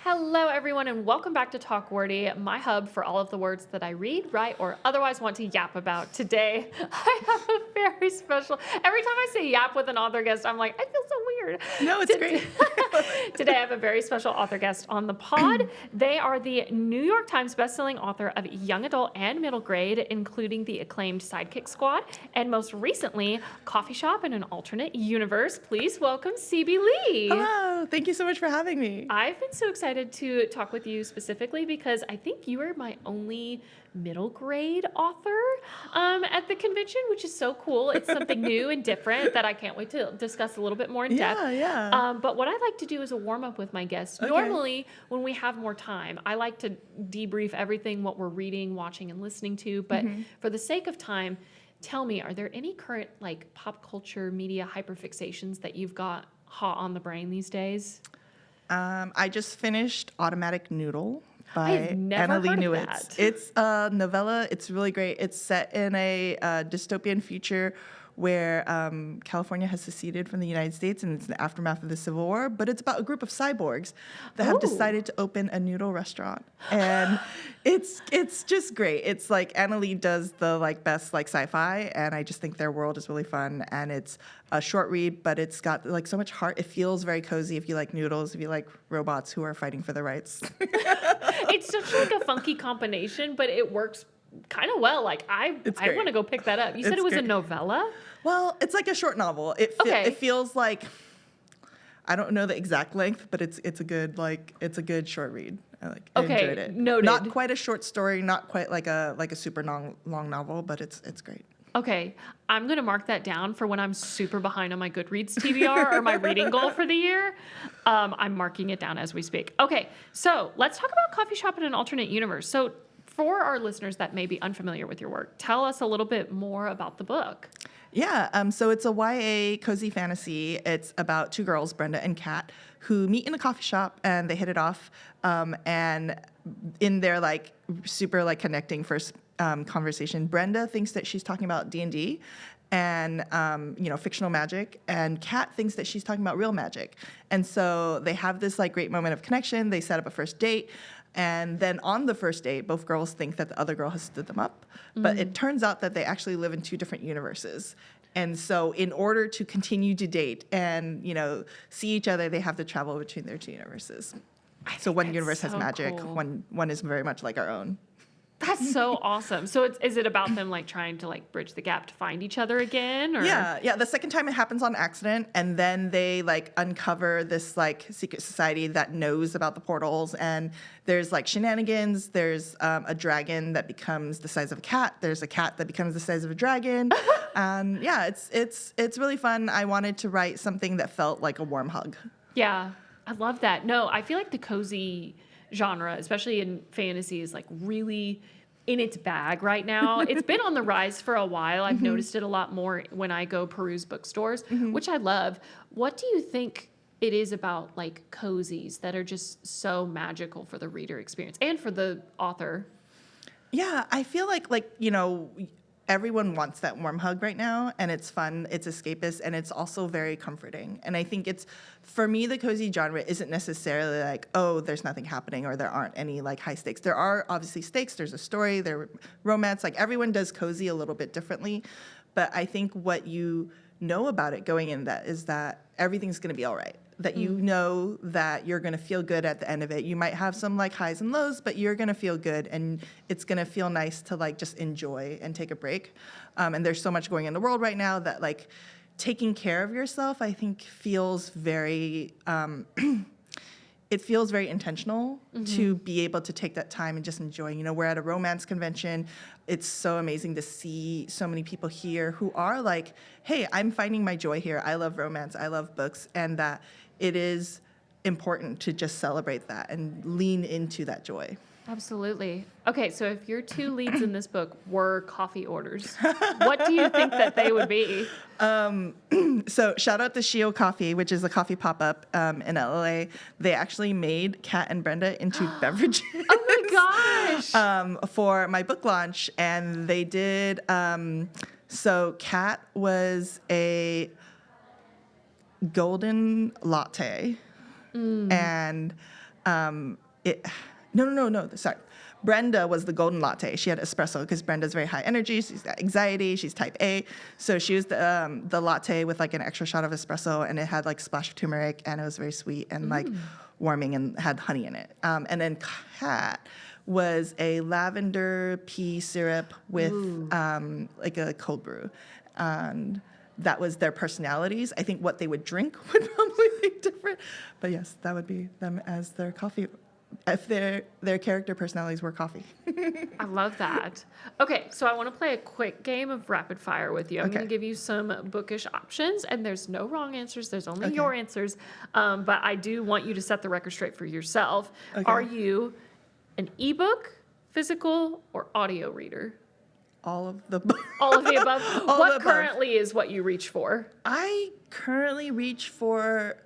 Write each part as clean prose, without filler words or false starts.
Hello, everyone, and welcome back to Talk Wordy, my hub for all of the words that I read, write, or otherwise want to yap about. Today, I have a very special. Every time I say yap with an author guest, I'm like, I feel so weird. No, it's great. Today, I have a very special author guest on the pod. They are the New York Times bestselling author of young adult and middle grade, including the acclaimed Sidekick Squad, and most recently, Coffee Shop in an Alternate Universe. Please welcome C.B. Lee. Hello. Thank you so much for having me. I've been so excited to talk with you specifically because I think you are my only middle grade author at the convention, which is so cool. It's something new and different that I can't wait to discuss a little bit more in depth. Yeah. But what I like to do is a warm up with my guests. Okay. Normally, when we have more time, I like to debrief everything, what we're reading, watching, and listening to. But for the sake of time, tell me, are there any current like pop culture media hyperfixations that you've got hot on the brain these days? I just finished Automatic Noodle by I've never Annalee heard of Newitz. that. It's a novella. It's really great. It's set in a dystopian future where California has seceded from the United States, and it's the aftermath of the Civil War. But it's about a group of cyborgs that have Ooh. decided to open a noodle restaurant, and it's just great. It's like Annalee does the best sci-fi, and I just think their world is really fun. And it's a short read, but it's got so much heart. It feels very cozy if you like noodles, if you like robots who are fighting for their rights. It's such a funky combination, but it works kind of well. I want to go pick that up. You said It's it was a great. novella? Well, it's like a short novel. It feels like, I don't know the exact length, but it's a good short read. I enjoyed it. Noted. Not quite a short story, not quite like a super long novel, but it's great. Okay, I'm going to mark that down for when I'm super behind on my Goodreads TBR or my reading goal for the year. I'm marking it down as we speak. Okay, so let's talk about Coffee Shop in an Alternate Universe. So for our listeners that may be unfamiliar with your work, tell us a little bit more about the book. Yeah, so it's a YA cozy fantasy. It's about two girls, Brenda and Kat, who meet in a coffee shop and they hit it off. And in their super connecting first conversation, Brenda thinks that she's talking about D&D and fictional magic, and Kat thinks that she's talking about real magic. And so they have this great moment of connection. They set up a first date. And then on the first date, both girls think that the other girl has stood them up. But it turns out that they actually live in two different universes. And so in order to continue to date and, see each other, they have to travel between their two universes. So one universe has magic, cool. one is very much like our own. That's so awesome. So is it about them trying to bridge the gap to find each other again? Or? Yeah. The second time it happens on accident, and then they uncover this secret society that knows about the portals. And there's shenanigans. There's a dragon that becomes the size of a cat. There's a cat that becomes the size of a dragon. And yeah, it's really fun. I wanted to write something that felt like a warm hug. Yeah, I love that. No, I feel like the cozy genre, especially in fantasy, is really in its bag right now. It's been on the rise for a while. I've noticed it a lot more when I go peruse bookstores, which I love. What do you think it is about cozies that are just so magical for the reader experience and for the author? Yeah, I feel like everyone wants that warm hug right now, and it's fun, it's escapist, and it's also very comforting. And I think for me, the cozy genre isn't necessarily oh, there's nothing happening or there aren't any high stakes. There are obviously stakes, there's a story, there's romance, everyone does cozy a little bit differently. But I think what you know about it going in that is that everything's gonna be all right. That you know that you're going to feel good at the end of it. You might have some highs and lows, but you're going to feel good, and it's going to feel nice to just enjoy and take a break. And there's so much going in the world right now that taking care of yourself, I think, feels very it feels very intentional to be able to take that time and just enjoy. We're at a romance convention. It's so amazing to see so many people here who are hey, I'm finding my joy here. I love romance. I love books. And that it is important to just celebrate that and lean into that joy. Absolutely. Okay, so if your two leads in this book were coffee orders, what do you think that they would be? So shout out to Shio Coffee, which is a coffee pop-up in LA. They actually made Kat and Brenda into beverages. Oh my gosh! For my book launch, and they did. So Kat was a golden latte, and it, no, sorry. Brenda was the golden latte. She had espresso because Brenda's very high energy. She's got anxiety. She's type A. So she was the latte with like an extra shot of espresso, and it had like splash of turmeric, and it was very sweet and like warming and had honey in it. And then Kat was a lavender pea syrup with like a cold brew. And that was their personalities. I think what they would drink would probably be different. But yes, that would be them as their coffee. If their character personalities were coffee. I love that. Okay, so I want to play a quick game of rapid fire with you. I'm going to give you some bookish options, and there's no wrong answers. There's only your answers. But I do want you to set the record straight for yourself. Okay. Are you an ebook, physical, or audio reader? All of the All of the above. All What of the above. currently is what you reach for? I currently reach for,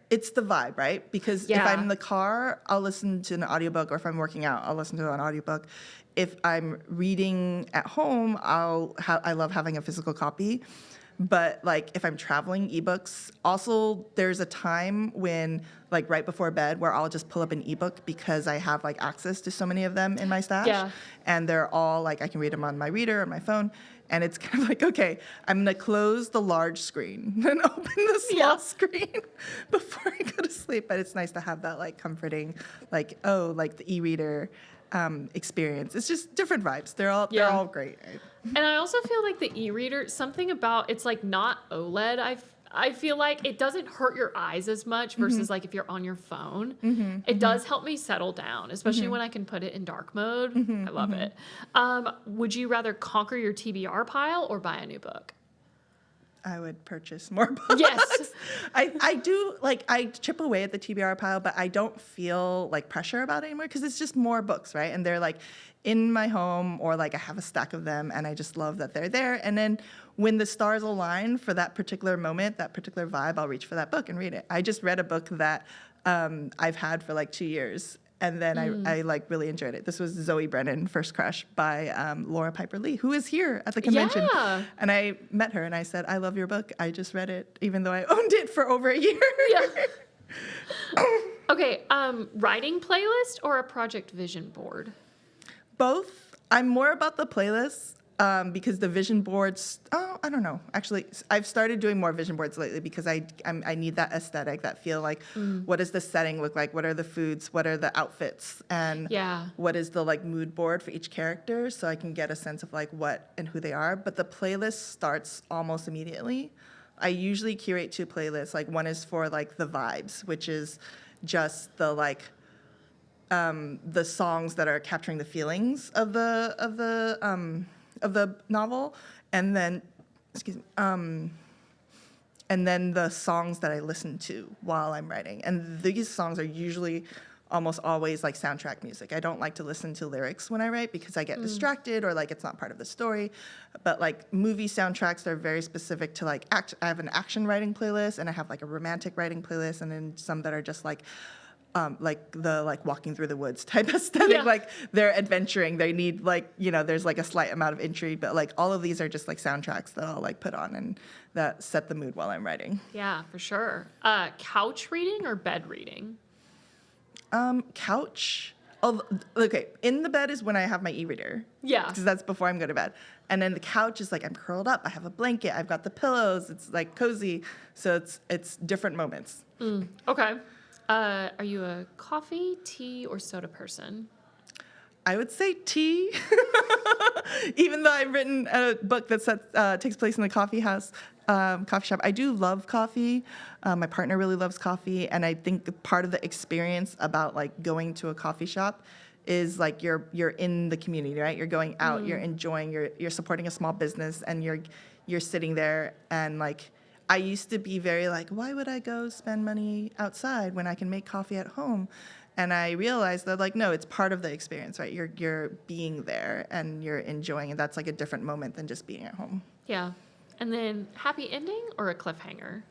it's the vibe, right? Because if Yeah. I'm in the car, I'll listen to an audiobook, or if I'm working out, I'll listen to an audiobook. If I'm reading at home, I love having a physical copy. But like if I'm traveling, ebooks. Also, there's a time when like right before bed where I'll just pull up an ebook because I have like access to so many of them in my stash. Yeah. And they're all like I can read them on my reader or my phone. And it's kind of like, okay, I'm gonna close the large screen and open the small screen before I go to sleep. But it's nice to have that like comforting, like, oh, like the e-reader experience. It's just different vibes. They're all great. Right? And I also feel like the e-reader, something about it's like not OLED. I feel like it doesn't hurt your eyes as much versus like if you're on your phone. It does help me settle down, especially when I can put it in dark mode. I love it. Would you rather conquer your TBR pile or buy a new book? I would purchase more books. Yes. I do, like, I chip away at the TBR pile, but I don't feel, like, pressure about it anymore because it's just more books, right? And they're, like, in my home or, like, I have a stack of them, and I just love that they're there. And then when the stars align for that particular moment, that particular vibe, I'll reach for that book and read it. I just read a book that I've had for, like, 2 years. And then I like really enjoyed it. This was Zoe Brennan, First Crush by Laura Piper Lee, who is here at the convention. Yeah. And I met her and I said, I love your book. I just read it, even though I owned it for over a year. Yeah. Okay, writing playlist or a project vision board? Both. I'm more about the playlists because the vision boards, I don't know. Actually, I've started doing more vision boards lately because I need that aesthetic, that feel like, what does the setting look like? What are the foods? What are the outfits? And what is the like mood board for each character? So I can get a sense of like what and who they are. But the playlist starts almost immediately. I usually curate 2 playlists. Like one is for like the vibes, which is just the like, the songs that are capturing the feelings of the novel, and then, and then the songs that I listen to while I'm writing. And these songs are usually almost always like soundtrack music. I don't like to listen to lyrics when I write because I get distracted or like it's not part of the story. But like movie soundtracks are very specific to like I have an action writing playlist, and I have like a romantic writing playlist, and then some that are just like the walking through the woods type aesthetic, like they're adventuring. They need like, there's like a slight amount of intrigue, but like all of these are just like soundtracks that I'll like put on and that set the mood while I'm writing. Yeah, for sure. Couch reading or bed reading? Couch. Oh, okay. In the bed is when I have my e-reader. Yeah. Because that's before I'm going to bed. And then the couch is like I'm curled up. I have a blanket. I've got the pillows. It's like cozy. So it's different moments. Okay. Are you a coffee, tea, or soda person? I would say tea, even though I've written a book that takes place in a coffee shop. I do love coffee. My partner really loves coffee, and I think part of the experience about like going to a coffee shop is like you're in the community, right? You're going out, you're enjoying, you're supporting a small business, and you're sitting there and like. I used to be very like, why would I go spend money outside when I can make coffee at home? And I realized that like, no, it's part of the experience, right? You're being there and you're enjoying, and that's like a different moment than just being at home. Yeah. And then happy ending or a cliffhanger?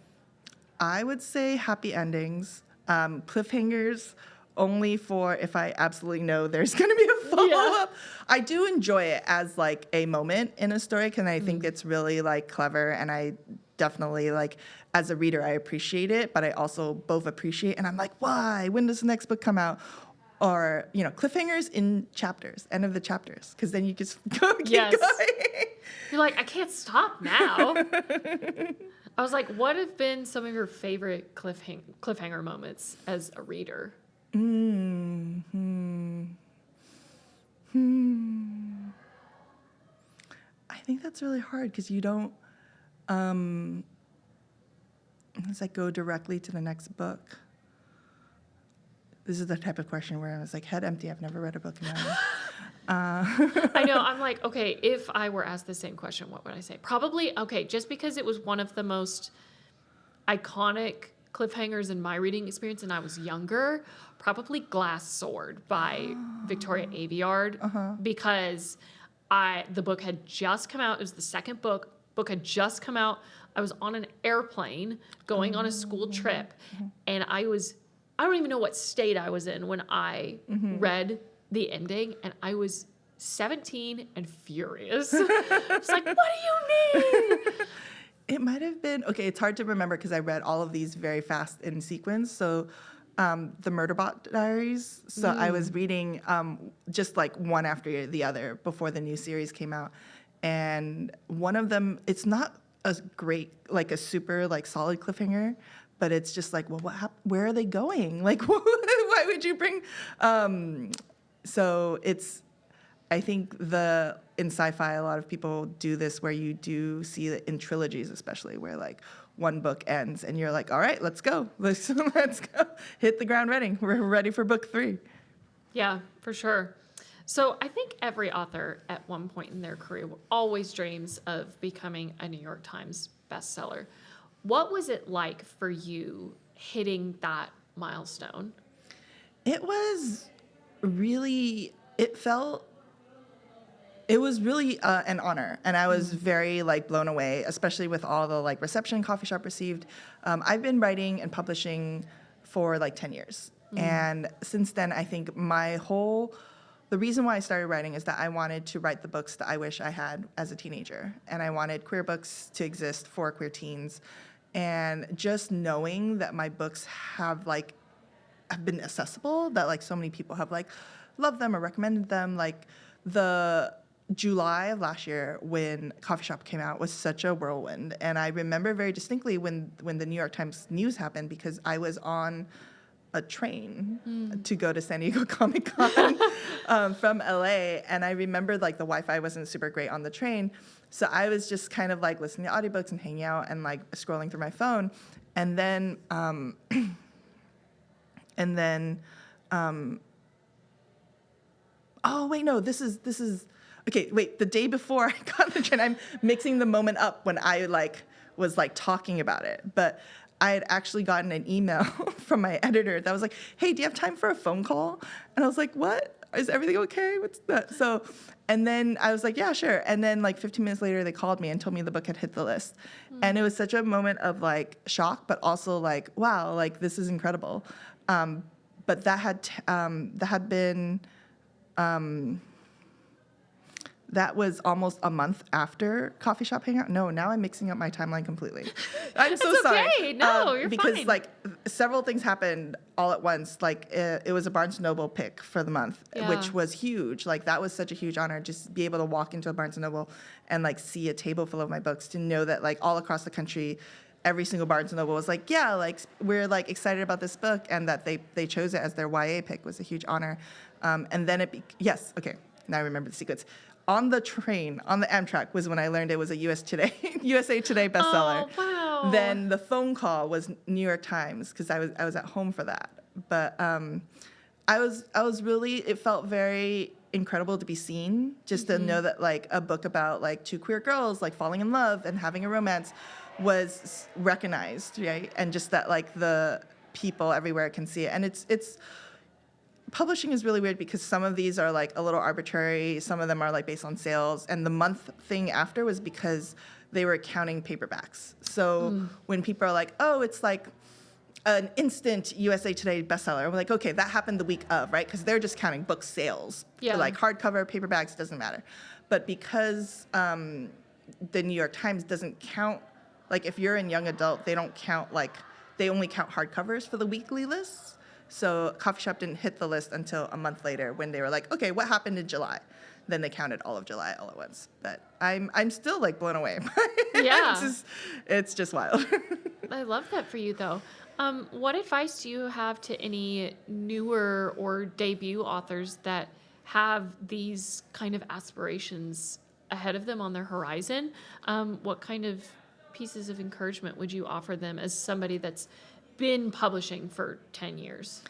I would say happy endings. Cliffhangers only for if I absolutely know there's going to be a follow-up. Yeah. I do enjoy it as like a moment in a story because I think it's really like clever, and I definitely like, as a reader, I appreciate it, but I also both appreciate, and I'm like, why? When does the next book come out? Or, cliffhangers in chapters, end of the chapters, because then you just keep Yes. going. You're like, I can't stop now. I was like, what have been some of your favorite cliffhanger moments as a reader? I think that's really hard because you don't, it's like go directly to the next book. This is the type of question where I was like, head empty, I've never read a book in my life. I know. I'm like, okay, if I were asked the same question, what would I say? Probably, okay, just because it was one of the most iconic cliffhangers in my reading experience and I was younger, probably Glass Sword by Victoria Aveyard, because the book had just come out. It was the second book. Book had just come out. I was on an airplane going on a school trip, and I don't even know what state I was in when I read the ending, and I was 17 and furious. It's like, what do you mean? It might have been, okay, it's hard to remember because I read all of these very fast in sequence. So the Murderbot Diaries. So I was reading just like one after the other before the new series came out. And one of them, it's not a great, like a super like solid cliffhanger, but it's just like, well, where are they going? Like, why would you bring, so it's, I think in sci-fi, a lot of people do this where you do see it in trilogies, especially where like one book ends and you're like, all right, let's go. Let's go. Hit the ground running. We're ready for book 3. Yeah, for sure. So I think every author at one point in their career always dreams of becoming a New York Times bestseller. What was it like for you hitting that milestone? It was really, it was really an honor, and I was very like blown away, especially with all the like reception Coffee Shop received. I've been writing and publishing for like 10 years, and since then, I think the reason why I started writing is that I wanted to write the books that I wish I had as a teenager, and I wanted queer books to exist for queer teens, and just knowing that my books have been accessible, that like so many people have like loved them or recommended them, like the July of last year when Coffee Shop came out was such a whirlwind. And I remember very distinctly when the New York Times news happened, because I was on a train to go to San Diego Comic-Con from LA. And I remember like the Wi-Fi wasn't super great on the train. So I was just kind of like listening to audiobooks and hanging out and like scrolling through my phone. And then, oh wait, no, this is, okay, wait, the day before I got on the train, I'm mixing the moment up when I was talking about it. But I had actually gotten an email from my editor that was like, hey, do you have time for a phone call? And I was like, what? Is everything okay? What's that? So, and then I was like, yeah, sure. And then like 15 minutes later, they called me and told me the book had hit the list. And it was such a moment of like shock, but also like, wow, like this is incredible. But that had been, that was almost a month after Coffee Shop Hangout. No, now I'm mixing up my timeline completely. I'm so sorry. Okay. No, you're because fine. like several things happened all at once. Like it was a Barnes & Noble pick for the month, which was huge. Like that was such a huge honor, just be able to walk into a Barnes & Noble and like see a table full of my books, to know that like all across the country, every single Barnes & Noble was like, yeah, like we're like excited about this book, and that they chose it as their YA pick was a huge honor. And then yes, okay, now I remember the sequence. On the train, on the Amtrak, was when I learned it was a USA Today bestseller. Oh, wow. Then the phone call was New York Times, because I was at home for that. But I was really, it felt very incredible to be seen, just to know that like a book about like two queer girls like falling in love and having a romance was recognized, right? And just that like the people everywhere can see it. And it's publishing is really weird, because some of these are like a little arbitrary, some of them are like based on sales, and the month thing after was because they were counting paperbacks. So when people are like, oh, it's like an instant USA Today bestseller, we're like, okay, that happened the week of, right? Because they're just counting book sales. Yeah. Like hardcover, paperbacks, doesn't matter. But because the New York Times doesn't count like if you're in young adult, they don't count they only count hardcovers for the weekly lists. So Coffee Shop didn't hit the list until a month later when they were like, okay, what happened in July? Then they counted all of July all at once. But I'm still like blown away. Yeah. It's just wild. I love that for you, though. What advice do you have to any newer or debut authors that have these kind of aspirations ahead of them on their horizon? What kind of pieces of encouragement would you offer them as somebody that's been publishing for 10 years?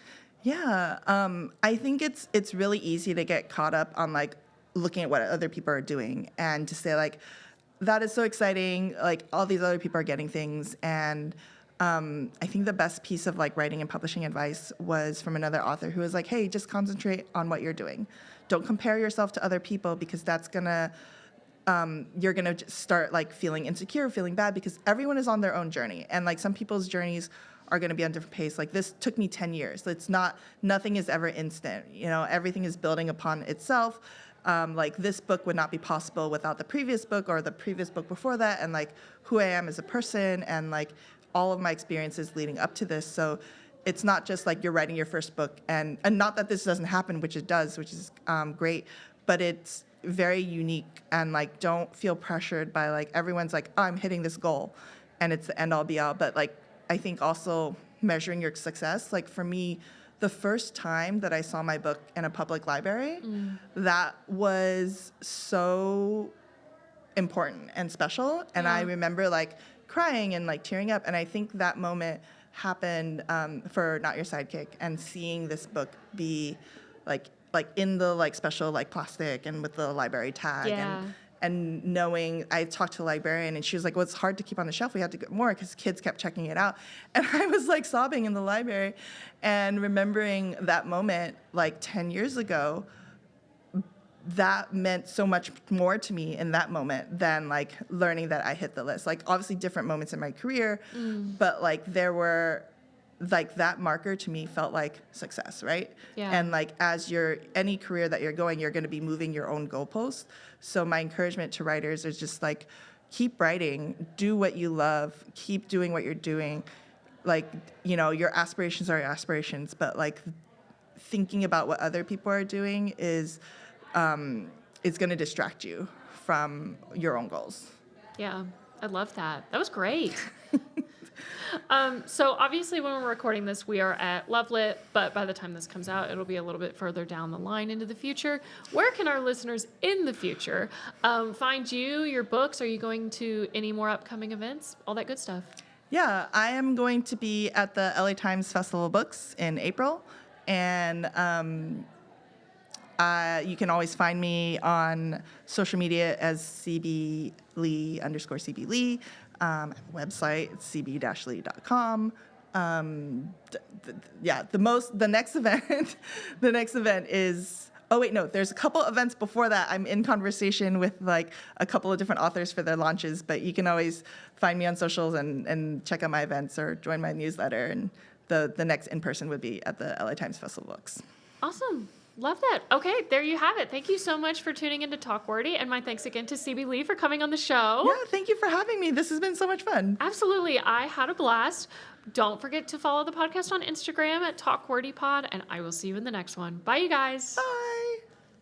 Yeah, I think it's really easy to get caught up on like looking at what other people are doing and to say like, that is so exciting, like all these other people are getting things. And I think the best piece of like writing and publishing advice was from another author who was like, hey, just concentrate on what you're doing. Don't compare yourself to other people because that's gonna, you're gonna start like feeling insecure, feeling bad because everyone is on their own journey. And like some people's journeys are going to be on different pace. Like this took me 10 years. It's not, nothing is ever instant. You know, everything is building upon itself. Like this book would not be possible without the previous book or the previous book before that, and like who I am as a person and like all of my experiences leading up to this. So it's not just like you're writing your first book and not that this doesn't happen, which it does, which is great, but it's very unique and like don't feel pressured by like everyone's like, oh, I'm hitting this goal and it's the end all be all. But like I think also measuring your success, like for me, the first time that I saw my book in a public library, that was so important and special. And I remember like crying and like tearing up. And I think that moment happened for Not Your Sidekick and seeing this book be like in the like special like plastic and with the library tag and knowing, I talked to the librarian and she was like, well, it's hard to keep on the shelf. We had to get more because kids kept checking it out. And I was like sobbing in the library and remembering that moment like 10 years ago, that meant so much more to me in that moment than like learning that I hit the list. Like obviously different moments in my career, but like there were, like that marker to me felt like success, right? Yeah. And like as any career that you're going, you're going to be moving your own goalposts. So my encouragement to writers is just like, keep writing, do what you love, keep doing what you're doing. Like, you know, your aspirations are your aspirations, but like thinking about what other people are doing is going to distract you from your own goals. Yeah, I love that. That was great. So obviously when we're recording this, we are at Lovelit, but by the time this comes out, it'll be a little bit further down the line into the future. Where can our listeners in the future find you, your books? Are you going to any more upcoming events? All that good stuff. Yeah, I am going to be at the LA Times Festival of Books in April, and you can always find me on social media as CB_Lee_CB Lee. I have a website, it's cb-lee.com. The next event is, oh wait, no, there's a couple events before that. I'm in conversation with like a couple of different authors for their launches, but you can always find me on socials and check out my events or join my newsletter. And the next in-person would be at the LA Times Festival of Books. Awesome. Love that. Okay, there you have it. Thank you so much for tuning into Talk Wordy, and my thanks again to CB Lee for coming on the show. Yeah, thank you for having me. This has been so much fun. Absolutely. I had a blast. Don't forget to follow the podcast on Instagram at Talk Wordy Pod, and I will see you in the next one. Bye, you guys. Bye.